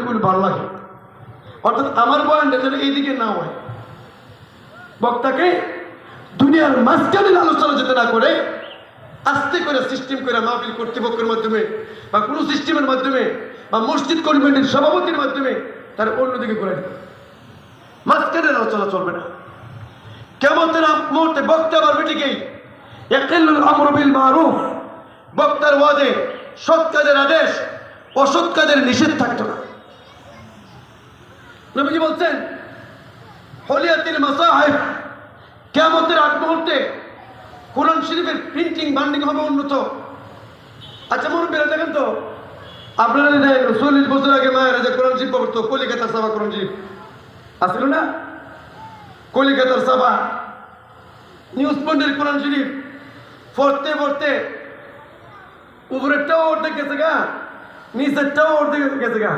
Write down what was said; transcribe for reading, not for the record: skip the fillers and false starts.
খুব ভালো লাগে। অর্থাৎ আমার বয়ানটা যেন এইদিকে না হয়, বক্তাকে দুনিয়ার মাঝখানে আলোচনা যেতে না করে আস্তে করে সিস্টেম করে মাহফিল কর্তৃপক্ষের মাধ্যমে বা কোনো সিস্টেমের মাধ্যমে বা মসজিদ কমিটির সভাপতির মাধ্যমে তার অন্যদিকে করে দিতে, মাঝখানে আলোচনা চলবে না। কিয়ামতের মুহূর্তে বক্তা পারবে ঠিকই, ইয়াকিলুল আমরু বিল মারুফ, বক্তার ওয়াজে সৎ কাজের আদেশ, অসৎ কাজের নিষেধ থাকতো না। নবীজি বলছেন হলিয়াতিল মাসাহিফ, কিয়ামতের আগ মুহূর্তে কোরআন শরীফের প্রিন্টিং বান্ডিং হবে উন্নত। আচ্ছা মনে বেড়ে দেখেন তো, আপনারা 40 বছর আগে মায়েরা যে কোরআন শরীফ পড়তো, কলিকাতার সাবা কোরআন শরীফ আসছিল না? কলিকাতার সাবা নিউজ পয়েন্টের কোরআন শরীফ পড়তে পড়তে উপরেরটাও অর্ধেক গেছে গা, নিচেরটাও অর্ধেক গেছে গা।